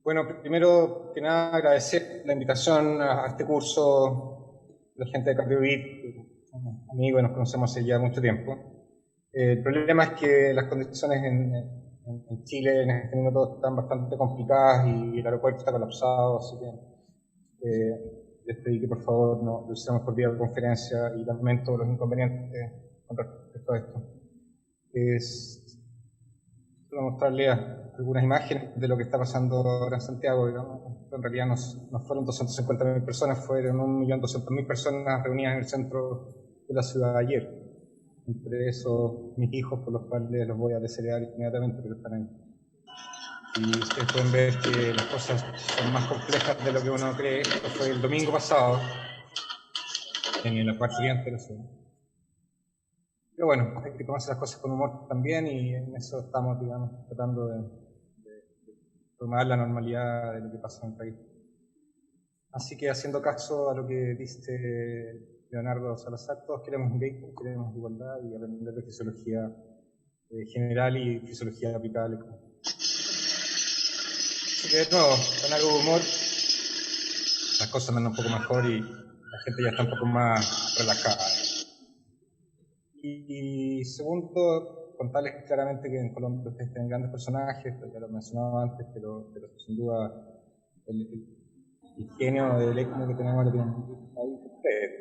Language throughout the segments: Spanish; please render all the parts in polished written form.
Bueno, primero que nada agradecer la invitación a este curso, la gente de CardioBeat, amigos, nos conocemos hace ya mucho tiempo. El problema es que las condiciones en Chile en este minuto están bastante complicadas y el aeropuerto está colapsado, así que les pedí que por favor no lo hiciéramos por videoconferencia y lamento los inconvenientes con respecto a esto. Quiero mostrarles algunas imágenes de lo que está pasando ahora en Santiago, digamos. En realidad no fueron 250.000 personas, fueron 1.200.000 personas reunidas en el centro de la ciudad ayer. Entre esos, mis hijos, por los cuales los voy a desheredar inmediatamente, pero están ahí. Y ustedes pueden ver que las cosas son más complejas de lo que uno cree. Esto fue el domingo pasado, en la parte siguiente de la ciudad. Pero bueno, hay que tomarse las cosas con humor también y en eso estamos, digamos, tratando de tomar la normalidad de lo que pasa en el país. Así que haciendo caso a lo que dice Leonardo Salazar, todos queremos engagement, queremos igualdad y aprender de fisiología general y fisiología aplicable. Así que de nuevo, con algo de humor, las cosas andan un poco mejor y la gente ya está un poco más relajada. Y segundo, contarles claramente que en Colombia ustedes tienen grandes personajes, ya lo he mencionado antes, pero sin duda el genio del ECMO que tenemos lo tienen ahí ustedes.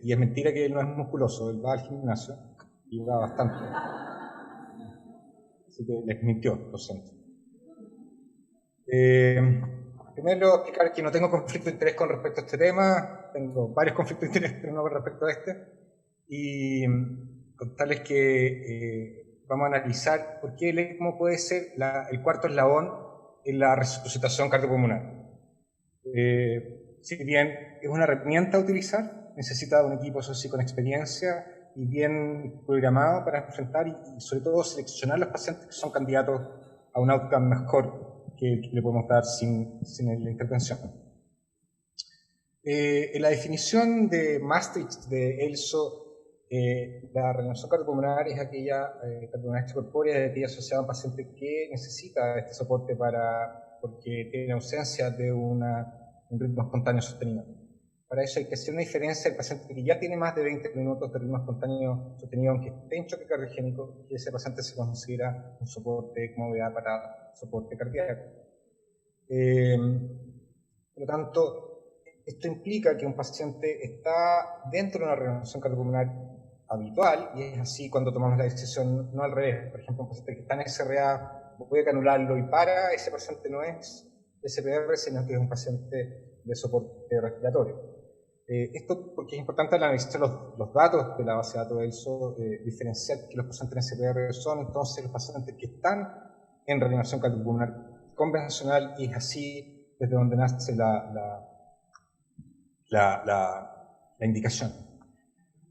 Y es mentira que él no es musculoso, él va al gimnasio y va bastante. Así que les mintió, lo siento. Primero, explicar que no tengo conflicto de interés con respecto a este tema, tengo varios conflictos de interés, pero no con respecto a este. Y contarles que vamos a analizar por qué el ECMO puede ser el cuarto eslabón en la resucitación cardiopulmonar. Si bien es una herramienta a utilizar, necesita un equipo, eso sí, con experiencia y bien programado para enfrentar y sobre todo seleccionar los pacientes que son candidatos a un outcome mejor que le podemos dar sin la intervención. En la definición de Maastricht de ELSO, la reanimación cardiopulmonar es aquella cardiopulmonar corpórea de aquella asociada a un paciente que necesita este soporte porque tiene ausencia de un ritmo espontáneo sostenido. Para eso hay que hacer una diferencia del paciente que ya tiene más de 20 minutos de ritmo espontáneo sostenido, aunque esté en choque cardiogénico, que ese paciente se considera un soporte como VA para soporte cardíaco. Por lo tanto, esto implica que un paciente está dentro de una reanimación cardiopulmonar habitual, y es así cuando tomamos la decisión, no al revés. Por ejemplo, un paciente que está en SRA, voy a canularlo y ese paciente no es SPR, sino que es un paciente de soporte respiratorio. Esto porque es importante al analizar los datos de la base de datos de ELSO, diferenciar que los pacientes en SPR son entonces los pacientes que están en reanimación cardiopulmonar convencional, y es así desde donde nace la indicación.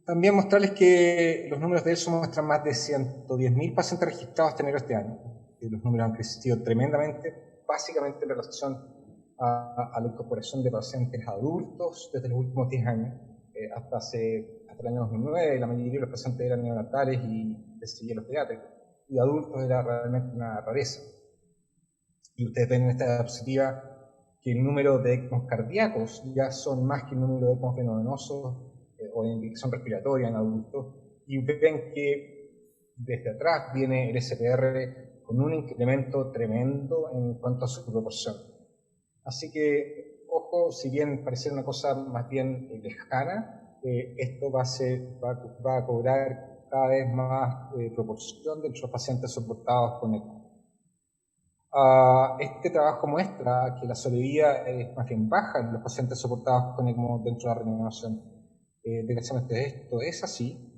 También mostrarles que los números de ELSO muestran más de 110.000 pacientes registrados hasta enero de este año. Los números han crecido tremendamente, básicamente en relación a la incorporación de pacientes adultos desde los últimos 10 años. Hasta el año 2009 la mayoría de los pacientes eran neonatales y seguían los pediátricos. Y adultos era realmente una rareza. Y ustedes ven en esta diapositiva que el número de ECMOs cardíacos ya son más que el número de ECMOs venovenosos o de indicación respiratoria en adultos, y ven que desde atrás viene el SPR con un incremento tremendo en cuanto a su proporción. Así que, ojo, si bien pareciera una cosa más bien lejana, esto va a cobrar cada vez más proporción de los pacientes soportados con ECMO. Este trabajo muestra que la sobrevida es más bien baja en los pacientes soportados con ECMO dentro de la reanimación. Desgraciadamente esto es así,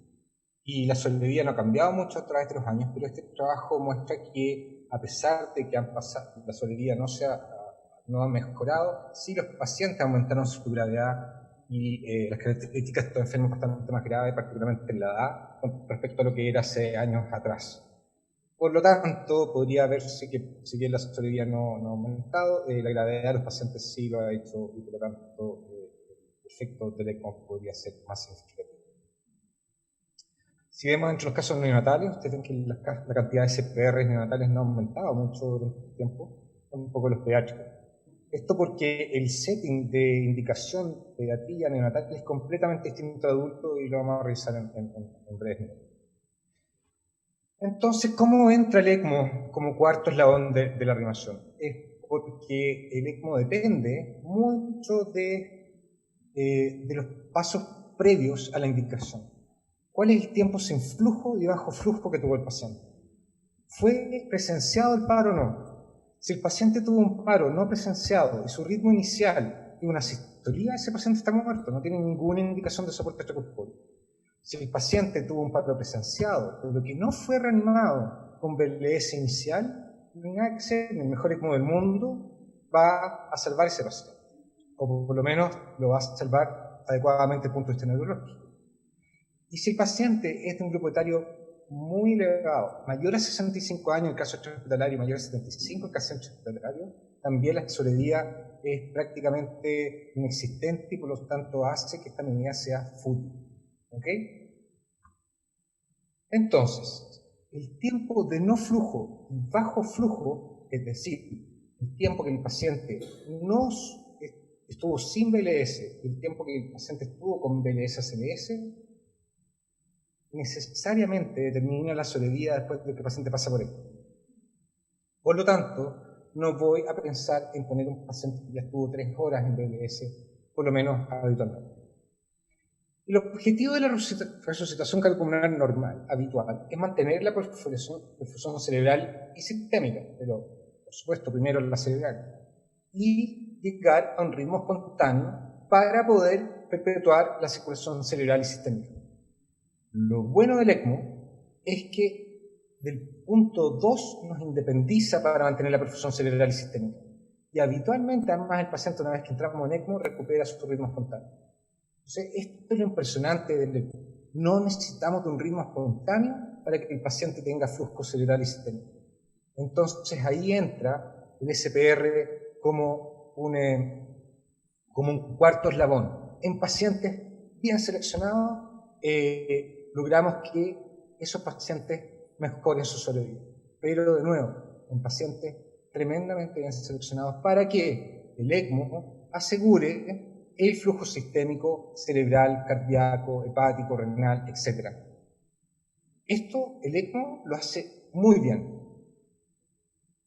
y la sobrevida no ha cambiado mucho a través de los años, pero este trabajo muestra que a pesar de que la sobrevida no ha mejorado, sí los pacientes aumentaron su gravedad y las características de estos enfermos bastante más graves, particularmente en la edad, con respecto a lo que era hace años atrás. Por lo tanto, podría verse que si bien la sobrevida no ha aumentado, la gravedad de los pacientes sí lo ha hecho y por lo tanto el efecto del ECMO podría ser más significativo. Si vemos entre los casos neonatales, ustedes ven que la cantidad de CPR neonatales no ha aumentado mucho durante el tiempo, un poco los pediátricos. Esto porque el setting de indicación pediatría neonatal es completamente distinto a adulto y lo vamos a revisar en breves minutos. Entonces, ¿cómo entra el ECMO como cuarto eslabón de la reanimación? Es porque el ECMO depende mucho de los pasos previos a la indicación. ¿Cuál es el tiempo sin flujo y bajo flujo que tuvo el paciente? ¿Fue presenciado el paro o no? Si el paciente tuvo un paro no presenciado y su ritmo inicial y una sistolía, ese paciente está muerto, no tiene ninguna indicación de soporte extracorpóreo. Si el paciente tuvo un paro presenciado, pero que no fue reanimado con BLS inicial, no hay nada que hacer, el mejor ECMO del mundo va a salvar ese paciente. O por lo menos lo va a salvar adecuadamente desde el punto de vista neurológico. Y si el paciente es de un grupo etario muy elevado, mayor a 65 años en el caso hospitalario, mayor a 75 en el caso hospitalario, también la tesorería es prácticamente inexistente y por lo tanto hace que esta medida sea fútil. ¿Ok? Entonces, el tiempo de no flujo y bajo flujo, es decir, el tiempo que el paciente no estuvo sin BLS y el tiempo que el paciente estuvo con BLS-ACLS, necesariamente determina la sobrevida después de que el paciente pasa por él. Por lo tanto, no voy a pensar en poner un paciente que ya estuvo 3 horas en BLS, por lo menos habitualmente. El objetivo de la resucitación cardiopulmonar normal, habitual, es mantener la perfusión cerebral y sistémica, pero por supuesto primero la cerebral, y llegar a un ritmo espontáneo para poder perpetuar la circulación cerebral y sistémica. Lo bueno del ECMO es que del punto 2 nos independiza para mantener la perfusión cerebral y sistémica. Y habitualmente, además, el paciente, una vez que entramos en ECMO, recupera su ritmo espontáneo. Entonces, esto es lo impresionante del ECMO. No necesitamos de un ritmo espontáneo para que el paciente tenga flujo cerebral y sistémico. Entonces, ahí entra el SPR como un cuarto eslabón. En pacientes bien seleccionados, logramos que esos pacientes mejoren su sobrevida. Pero de nuevo, en pacientes tremendamente bien seleccionados para que el ECMO asegure el flujo sistémico cerebral, cardíaco, hepático, renal, etc. Esto el ECMO lo hace muy bien.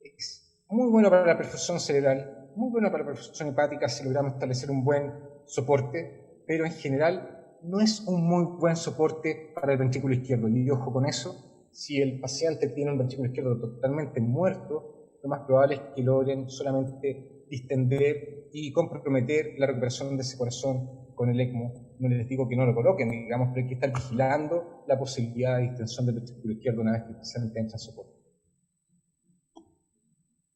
Es muy bueno para la perfusión cerebral, muy bueno para la perfusión hepática si logramos establecer un buen soporte, pero en general no es un muy buen soporte para el ventrículo izquierdo. Y ojo con eso, si el paciente tiene un ventrículo izquierdo totalmente muerto, lo más probable es que logren solamente distender y comprometer la recuperación de ese corazón con el ECMO. No les digo que no lo coloquen, digamos, pero hay que estar vigilando la posibilidad de distensión del ventrículo izquierdo una vez que el paciente entra en soporte.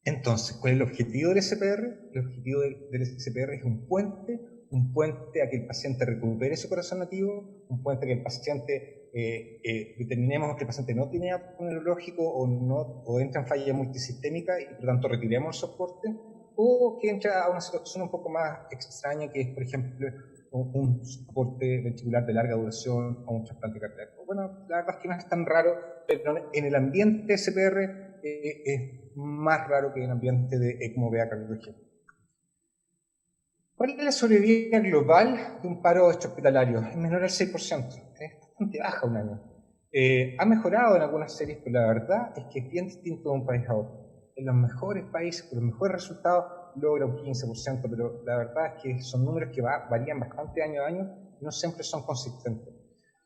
Entonces, ¿cuál es el objetivo del SPR? El objetivo del SPR es un puente a que el paciente recupere su corazón nativo, un puente a que el paciente, determinemos que el paciente no tiene apnea neurológico o entra en falla multisistémica y por lo tanto retiremos el soporte, o que entra a una situación un poco más extraña que es, por ejemplo, un soporte ventricular de larga duración o un trasplante cardíaco. Bueno, la verdad es que no es tan raro, pero en el ambiente SPR es más raro que en el ambiente de ECMO vea cardiología. ¿Cuál es la sobrevida global de un paro extrahospitalario? Es menor al 6%, es bastante baja un año. Ha mejorado en algunas series, pero la verdad es que es bien distinto de un país a otro. En los mejores países, con los mejores resultados, logra un 15%, pero la verdad es que son números que varían bastante año a año y no siempre son consistentes.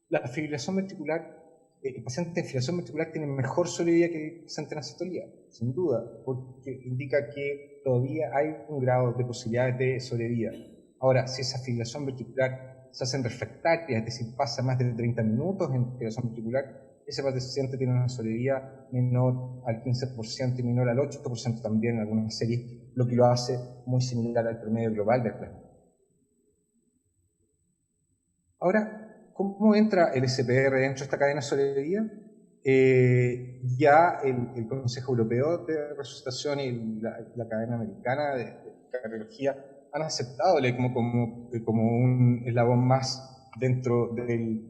La fibrilación ventricular, el paciente en fibrilación ventricular tiene mejor sobrevida que el paciente en asistolía, sin duda, porque indica que todavía hay un grado de posibilidades de sobrevida. Ahora, si esa fibrilación ventricular se hace en refractaria, es decir, pasa más de 30 minutos en fibrilación ventricular, ese paciente tiene una sobrevida menor al 15% y menor al 8% también en algunas series, lo que lo hace muy similar al promedio global del plasma. Ahora, ¿cómo entra el SPR dentro de esta cadena de sobrevida? ya el Consejo Europeo de Resucitación y la Academia Americana de Cardiología han aceptado el ECMO como un eslabón más dentro de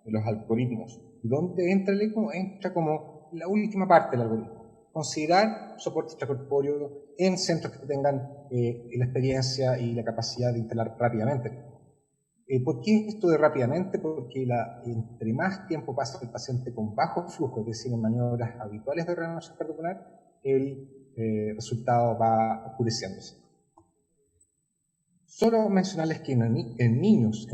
los algoritmos. ¿Dónde entra el ECMO? Entra como la última parte del algoritmo. Considerar soporte extracorpóreo en centros que tengan la experiencia y la capacidad de instalar rápidamente. ¿Por qué esto de rápidamente? Porque entre más tiempo pasa el paciente con bajo flujo, es decir, en maniobras habituales de reanimación cardiopulmonar, el resultado va oscureciéndose. Solo mencionarles que en niños,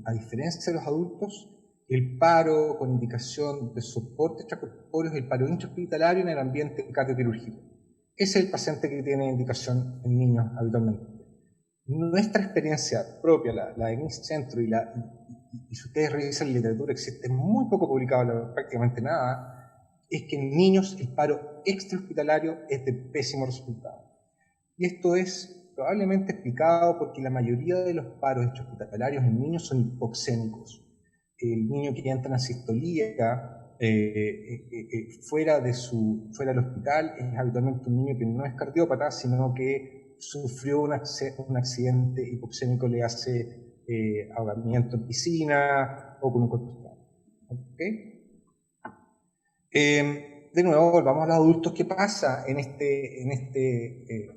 a diferencia de los adultos, el paro con indicación de soporte extracorpóreo es el paro intrahospitalario en el ambiente cardioquirúrgico. Ese es el paciente que tiene indicación en niños habitualmente. Nuestra experiencia propia, la de mi centro, y si ustedes revisan la literatura, existe muy poco publicado, prácticamente nada, es que en niños el paro extrahospitalario es de pésimo resultado. Y esto es probablemente explicado porque la mayoría de los paros extrahospitalarios en niños son hipoxémicos. El niño que entra en asistolía fuera del hospital es habitualmente un niño que no es cardiópata, sino que sufrió un accidente hipoxémico, le hace ahogamiento en piscina o con un corpuscular. ¿Okay? De nuevo, volvamos a los adultos. ¿Qué pasa en este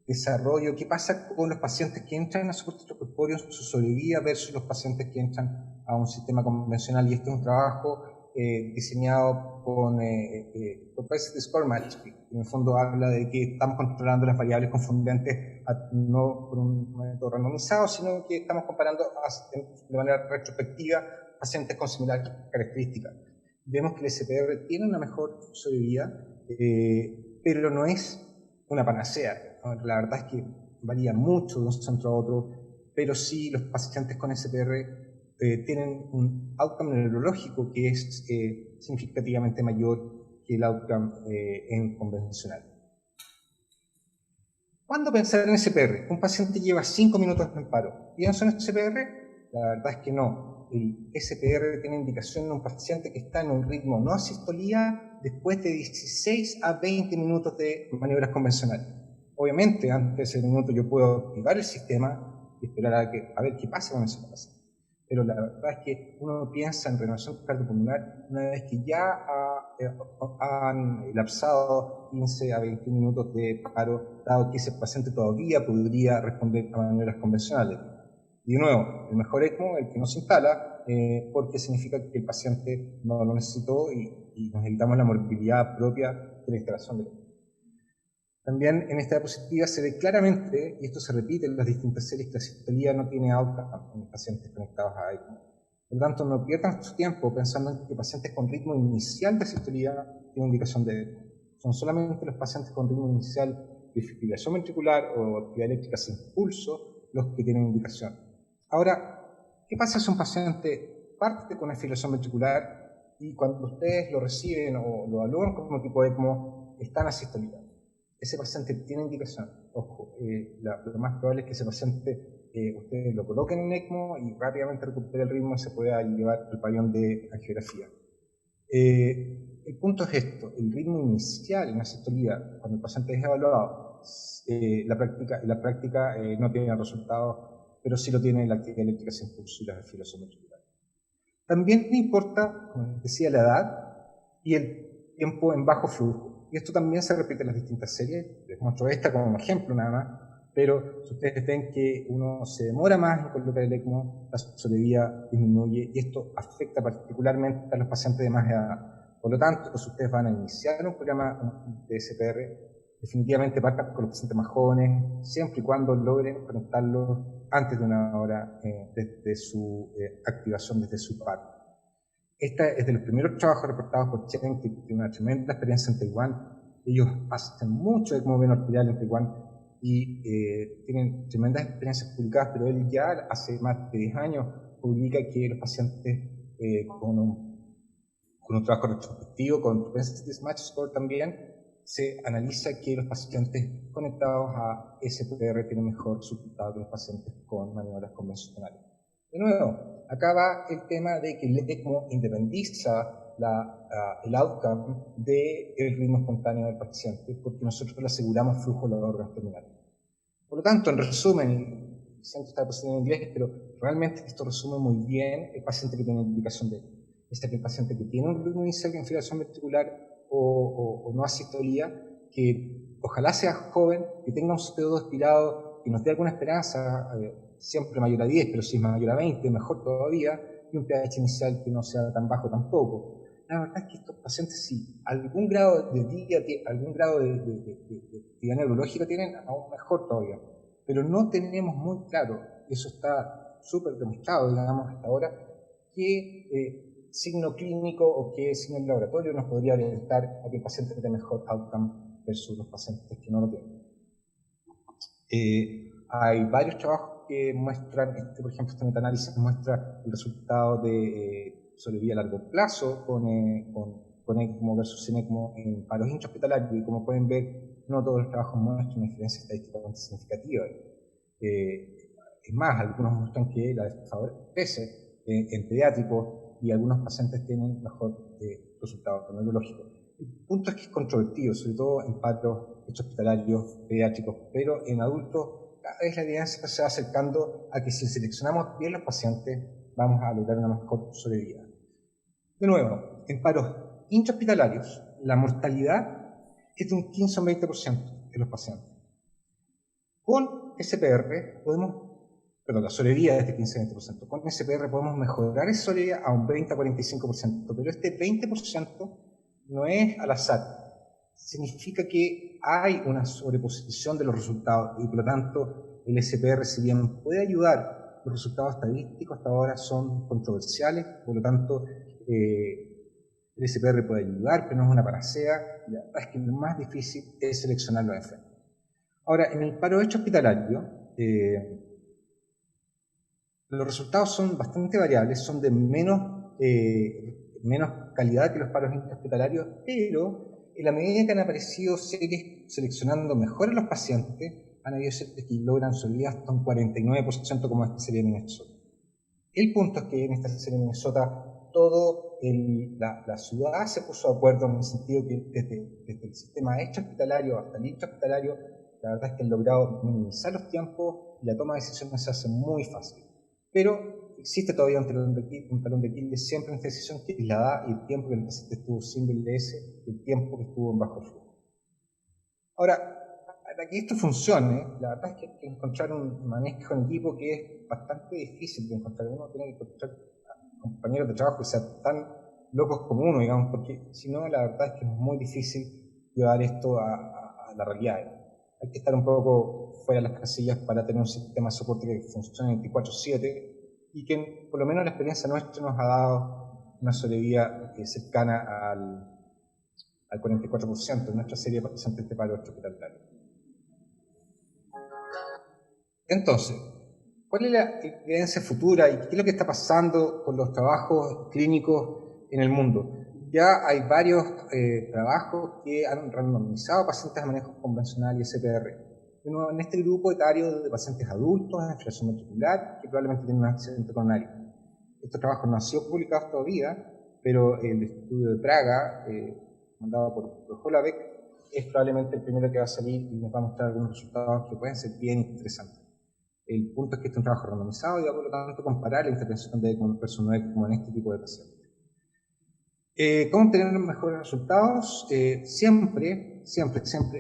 desarrollo? ¿Qué pasa con los pacientes que entran a soporte extracorpóreo, su sobrevida versus los pacientes que entran a un sistema convencional? Y este es un trabajo diseñado por Propensity Score Match, que en el fondo habla de que estamos controlando las variables confundentes no por un método randomizado, sino que estamos comparando de manera retrospectiva pacientes con similares características. Vemos que el SPR tiene una mejor sobrevida, pero no es una panacea. La verdad es que varía mucho de un centro a otro, pero sí los pacientes con SPR tienen un outcome neurológico que es significativamente mayor que el outcome en convencional. ¿Cuándo pensar en SPR? Un paciente lleva 5 minutos en paro. ¿Pienso en SPR? La verdad es que no. El SPR tiene indicación en un paciente que está en un ritmo no asistolía después de 16 a 20 minutos de maniobras convencionales. Obviamente, antes de ese minuto yo puedo activar el sistema y esperar a ver qué pasa con ese paciente. Pero la verdad es que uno piensa en reanimación cardiopulmonar una vez que ya han elapsado 15 a 20 minutos de paro, dado que ese paciente todavía podría responder a maniobras convencionales. Y de nuevo, el mejor ECMO, el que no se instala, porque significa que el paciente no lo necesitó y nos evitamos la morbilidad propia de la instalación del ECMO. También en esta diapositiva se ve claramente, y esto se repite en las distintas series, que la asistolía no tiene outcome en pacientes conectados a ECMO. Por lo tanto, no pierdan su tiempo pensando en que pacientes con ritmo inicial de asistolía tienen indicación de ECMO. Son solamente los pacientes con ritmo inicial de fibrilación ventricular o actividad eléctrica sin pulso los que tienen indicación. Ahora, ¿qué pasa si un paciente parte con una fibrilación ventricular y cuando ustedes lo reciben o lo evalúan como tipo ECMO, está en asistolía? Ese paciente tiene indicación. Ojo, lo más probable es que ese paciente ustedes lo coloquen en ECMO y rápidamente recupere el ritmo y se pueda llevar al pabellón de angiografía. El punto es esto: el ritmo inicial en asistolía, cuando el paciente es evaluado, la práctica no tiene resultados, pero sí lo tiene la actividad eléctrica sin pulso y la fibrilación ventricular. También importa, como decía, la edad y el tiempo en bajo flujo. Y esto también se repite en las distintas series. Les muestro esta como ejemplo nada más, pero si ustedes ven que uno se demora más en colocar el ECMO, la sobrevida disminuye y esto afecta particularmente a los pacientes de más edad. Por lo tanto, si ustedes van a iniciar un programa de SPR, definitivamente partan con los pacientes más jóvenes, siempre y cuando logren conectarlos antes de una hora desde su activación, desde su paro. Esta es de los primeros trabajos reportados por Chen, que tiene una tremenda experiencia en Taiwán. Ellos hacen mucho de ECMO veno-arterial en Taiwán y tienen tremendas experiencias publicadas, pero él ya hace más de 10 años publica que los pacientes con un trabajo retrospectivo, con Propensity Match Score también, se analiza que los pacientes conectados a SPR tienen mejor resultado que los pacientes con maniobras convencionales. De nuevo, acá va el tema de que el ECMO independiza el outcome del ritmo espontáneo del paciente, porque nosotros le aseguramos flujo de los órganos terminales. Por lo tanto, en resumen, siento estar posible en inglés, pero realmente esto resume muy bien el paciente que tiene indicación de es aquel paciente que tiene un ritmo inicial de fibrilación ventricular o no asistolía, que ojalá sea joven, que tenga un CO2 expirado, que nos dé alguna esperanza, siempre mayor a 10, pero si es mayor a 20, mejor todavía, y un pH inicial que no sea tan bajo tampoco. La verdad es que estos pacientes, si algún grado de algún grado de actividad neurológica tienen, aún mejor todavía. Pero no tenemos muy claro, y eso está súper demostrado, digamos, hasta ahora, qué signo clínico o qué signo de laboratorio nos podría orientar a que el paciente tenga mejor outcome versus los pacientes que no lo tienen. Hay varios trabajos que muestran, por ejemplo, este metaanálisis muestra el resultado de sobrevida a largo plazo con ECMO versus sin ECMO en paros intrahospitalarios, y como pueden ver, no todos los trabajos muestran una diferencia estadísticamente significativa. Es más, algunos muestran que la desfavorece en pediátricos y algunos pacientes tienen mejor resultado neurológico. El punto es que es controvertido, sobre todo en paros hospitalarios, pediátricos, pero en adultos cada vez la evidencia se va acercando a que si seleccionamos bien los pacientes vamos a lograr una mejor sobrevida. De nuevo, en paros intrahospitalarios la mortalidad es de un 15 o 20% de los pacientes. Con SPR la sobrevida es de 15-20%. Con SPR podemos mejorar esa sobrevida a un 20-45%, pero este 20% no es al azar. Significa que hay una sobreposición de los resultados y por lo tanto el SPR, si bien puede ayudar, los resultados estadísticos hasta ahora son controversiales, por lo tanto el SPR puede ayudar, pero no es una panacea, y la verdad es que lo más difícil es seleccionar los enfermos. Ahora, en el paro hospitalario, los resultados son bastante variables, son de menos calidad que los paros hospitalarios, pero en la medida que han aparecido series seleccionando mejor a los pacientes, han habido series que logran sobrevivir hasta un 49% como esta serie de Minnesota. El punto es que en esta serie de Minnesota la ciudad se puso de acuerdo en el sentido que desde el sistema extrahospitalario hasta el intrahospitalario, la verdad es que han logrado minimizar los tiempos y la toma de decisiones se hace muy fácil. Pero existe todavía un talón de Aquiles siempre en esta decisión, que es la edad y el tiempo que el paciente estuvo sin BLS y el tiempo que estuvo en bajo flujo. Ahora, para que esto funcione, la verdad es que hay que encontrar un manejo en equipo que es bastante difícil de encontrar. Uno tiene que encontrar compañeros de trabajo que sean tan locos como uno, digamos, porque si no, la verdad es que es muy difícil llevar esto a la realidad. Hay que estar un poco fuera de las casillas para tener un sistema de soporte que funcione 24/7 y que por lo menos la experiencia nuestra nos ha dado una sobrevida cercana al 44% en nuestra serie de pacientes de paro extrahospitalario. Entonces, ¿cuál es la evidencia futura y qué es lo que está pasando con los trabajos clínicos en el mundo? Ya hay varios trabajos que han randomizado pacientes a manejo convencional y SPR. De nuevo, en este grupo etario de pacientes adultos en fibrilación ventricular que probablemente tienen un accidente coronario. Estos trabajos no han sido publicados todavía, pero el estudio de Praga, mandado por Holavec, es probablemente el primero que va a salir y nos va a mostrar algunos resultados que pueden ser bien interesantes. El punto es que este es un trabajo randomizado y va por lo tanto comparar la intervención de ECMO versus no ECMO en este tipo de pacientes. ¿Cómo obtener mejores resultados? Siempre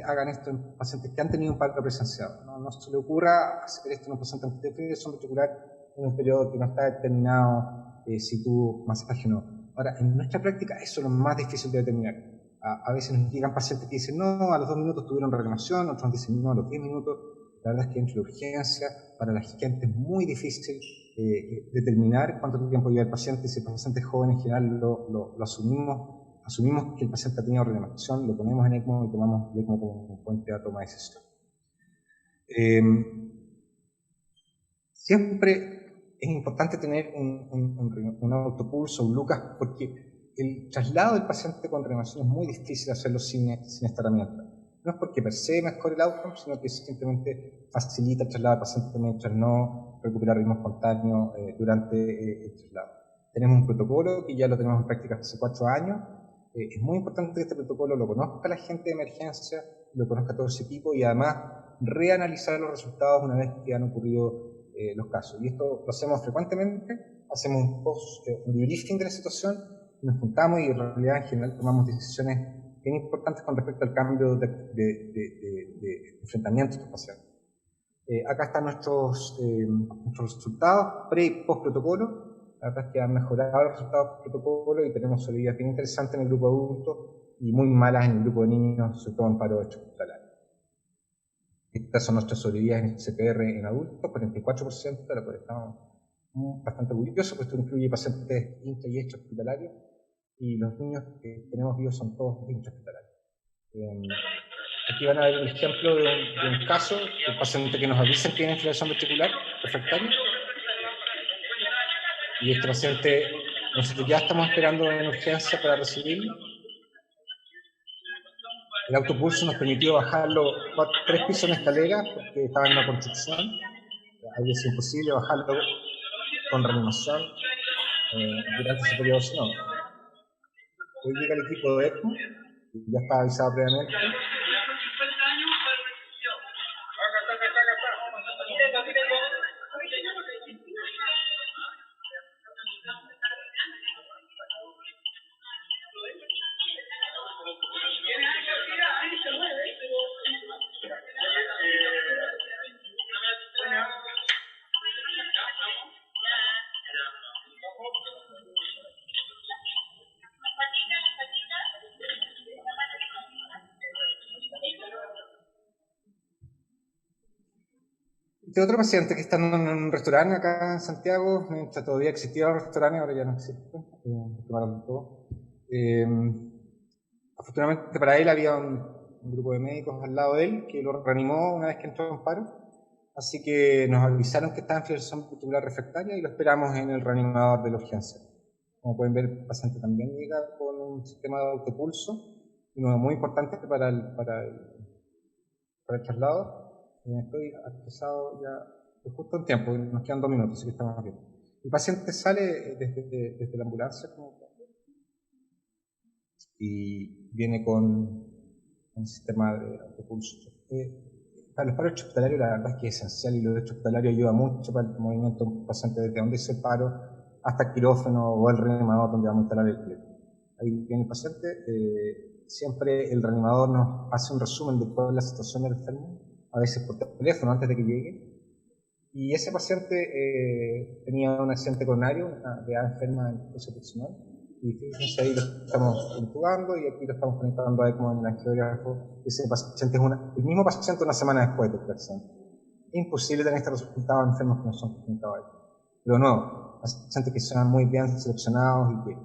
hagan esto en pacientes que han tenido un paro presenciado. No se le ocurra hacer esto en un paciente de fibrilación ventricular en un periodo que no está determinado si tuvo masaje o no. Ahora, en nuestra práctica eso es lo más difícil de determinar. A veces nos llegan pacientes que dicen no, a los 2 minutos tuvieron reclamación, otros dicen no, a los 10 minutos. La verdad es que entre la urgencia, para la gente es muy difícil determinar cuánto tiempo lleva el paciente. Si el paciente es joven, en general lo asumimos que el paciente ha tenido reclamación, lo ponemos en ECMO y tomamos el ECMO como un puente a toma de decisión. Siempre es importante tener un autopulso, un Lucas, porque el traslado del paciente con reclamación es muy difícil hacerlo sin esta herramienta. No es porque per se mejore el outcome, sino que simplemente facilita el traslado del paciente mientras no recupera ritmo espontáneo durante el traslado. Tenemos un protocolo que ya lo tenemos en práctica hace 4 años. Es muy importante que este protocolo lo conozca la gente de emergencia, lo conozca todo ese equipo y además reanalizar los resultados una vez que han ocurrido los casos. Y esto lo hacemos frecuentemente, hacemos un debriefing de la situación, nos juntamos y en realidad en general tomamos decisiones bien importantes con respecto al cambio de enfrentamiento de estos pacientes. Acá están nuestros resultados pre y post protocolo. La verdad es que han mejorado los resultados post protocolo y tenemos salidas bien interesantes en el grupo adulto y muy malas en el grupo de niños, sobre todo en paro hospitalario. Estas son nuestras sobrevividas en CPR en adultos, 44%, de lo cual estamos bastante orgullosos, pues esto incluye pacientes intra y extra hospitalarios, y los niños que tenemos vivos son todos intra hospitalarios. Aquí van a ver un ejemplo de un caso, un paciente que nos avisa que tiene infiltración ventricular refractaria. Y este paciente, nosotros ya estamos esperando en urgencia para recibirlo. El autopulso nos permitió bajarlo 3 pisos en escalera porque estaba en una construcción. Había sido imposible bajarlo con reanimación durante ese periodo. No. Hoy llega el equipo de ECMO, que ya está avisado previamente. Este otro paciente que está en un restaurante acá en Santiago, mientras todavía existían los restaurantes, ahora ya no existen, tomaron todo. Afortunadamente para él había un grupo de médicos al lado de él que lo reanimó una vez que entró en paro, así que nos avisaron que estaba en infiltración ventricular refractaria y lo esperamos en el reanimador de la urgencia. Como pueden ver, el paciente también llega con un sistema de autopulso, uno muy importante para el traslado. Estoy actualizado ya justo en tiempo, nos quedan 2 minutos, así que estamos bien. El paciente sale desde la ambulancia y viene con un sistema de autopulso. Para los paros hospitalarios la verdad es que es esencial y lo de hospitalario ayuda mucho para el movimiento de un paciente desde donde hizo el paro hasta el quirófano o el reanimador donde vamos a instalar el pliegue. Ahí viene el paciente, siempre el reanimador nos hace un resumen de cuál es la situación del enfermo, a veces por teléfono antes de que llegue, y ese paciente tenía un accidente coronario, una edad enferma en proceso proximal, y fíjense ahí lo estamos intubando y aquí lo estamos conectando a ECMO en el angiógrafo. Ese paciente es el mismo paciente una semana después del accidente. Es imposible tener este resultado en enfermos que no son conectados ahí. Pero no, pacientes que son muy bien seleccionados y que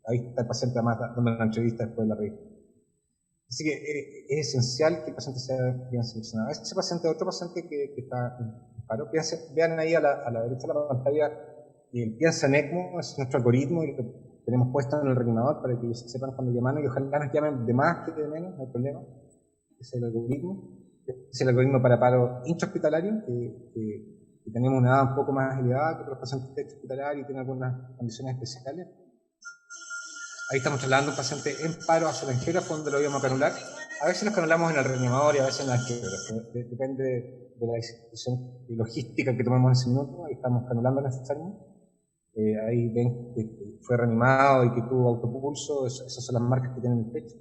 ahí está el paciente además dando la entrevista después de la revista. Así que es esencial que el paciente sea bien seleccionado. Ese paciente, otro paciente que está en paro, vean ahí a la derecha de la pantalla, piensa en ECMO, es nuestro algoritmo y lo tenemos puesto en el reanimador para que sepan cuando llaman y ojalá nos llamen de más que de menos, no hay problema. Es el algoritmo. Es el algoritmo para paro intrahospitalario, que tenemos una edad un poco más elevada que los pacientes extrahospitalarios y tienen algunas condiciones especiales. Ahí estamos trasladando un paciente en paro hacia el angiógrafo donde lo íbamos a canular. A veces los canulamos en el reanimador y a veces en el angiógrafo. Depende de la decisión y logística que tomemos en ese minuto. Ahí estamos canulando en ese enfermo. Ahí ven que fue reanimado y que tuvo autopulso. Esas son las marcas que tiene en el pecho.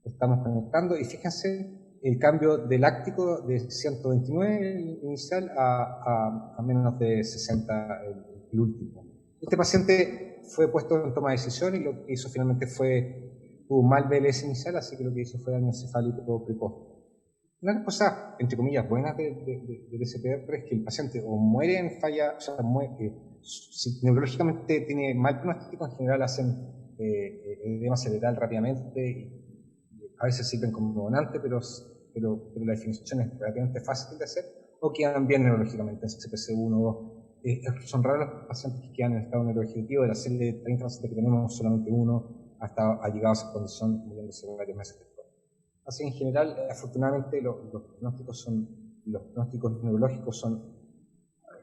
Lo estamos conectando y fíjense el cambio de láctico de 129 inicial a menos de 60 el último. Este paciente fue puesto en toma de decisión y lo que hizo finalmente tuvo un mal BLS inicial, así que lo que hizo fue daño encefálico precoz. Una de las cosas, entre comillas, buenas del SPR es que el paciente o muere en falla, o sea, si neurológicamente tiene mal pronóstico, en general hacen edema cerebral rápidamente y a veces sirven como donante, pero la definición es relativamente fácil de hacer, o quedan bien neurológicamente en CPC1 o 2. Son raros los pacientes que quedan en estado neurovegetativo. De la serie de 30 pacientes que tenemos, solamente uno ha llegado a esa condición muriéndose varios meses después. Así en general, afortunadamente, los pronósticos neurológicos son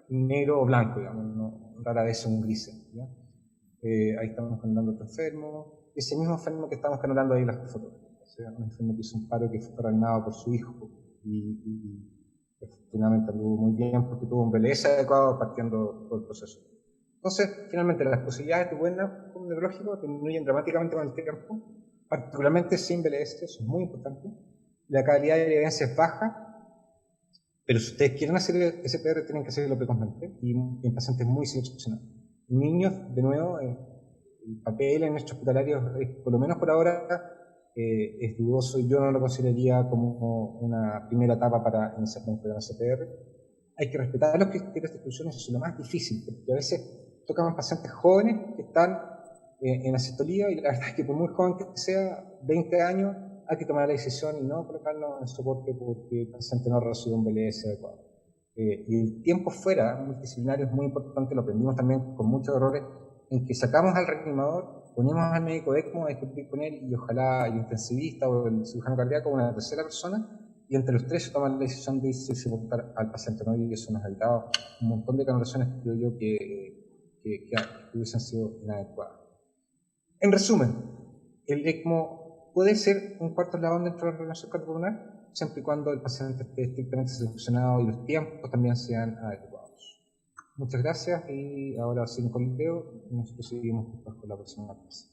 negro o blanco, digamos, rara vez son grises. ¿ya? Ahí estamos canulando otro enfermo. Ese mismo enfermo que estamos canulando ahí las fotografías. O sea, un enfermo que hizo un paro que fue reanimado por su hijo y afortunadamente anduvo muy bien porque tuvo un BLS adecuado partiendo todo el proceso. Entonces, finalmente, las posibilidades de buen outcome neurológico disminuyen dramáticamente con el tiempo, particularmente sin BLS, eso es muy importante. La calidad de evidencia es baja, pero si ustedes quieren hacer SPR, tienen que hacerlo precozmente y en pacientes muy seleccionados. En niños, de nuevo, el papel en nuestros hospitalarios, por lo menos por ahora, es dudoso y yo no lo consideraría como una primera etapa para iniciar un programa SPR. Hay que respetar los criterios de exclusión, eso es lo más difícil, porque a veces tocan pacientes jóvenes que están en asistolía y la verdad es que por muy joven que sea, 20 años, hay que tomar la decisión y no colocarlo en soporte porque el paciente no recibe un BLS adecuado. Y el tiempo fuera multidisciplinario es muy importante, lo aprendimos también con muchos errores, en que sacamos al reanimador, ponemos al médico ECMO a discutir con él y ojalá el intensivista o el cirujano cardíaco, una tercera persona, y entre los tres se toman la decisión de irse soportar al paciente, ¿no? Y eso nos ha evitado un montón de canulaciones, creo yo, que hubiesen sido inadecuadas. En resumen, el ECMO puede ser un cuarto eslabón dentro de la reanimación cardiopulmonar, siempre y cuando el paciente esté estrictamente seleccionado y los tiempos también sean adecuados. Muchas gracias y ahora siguen con el video y nosotros seguimos con la próxima clase.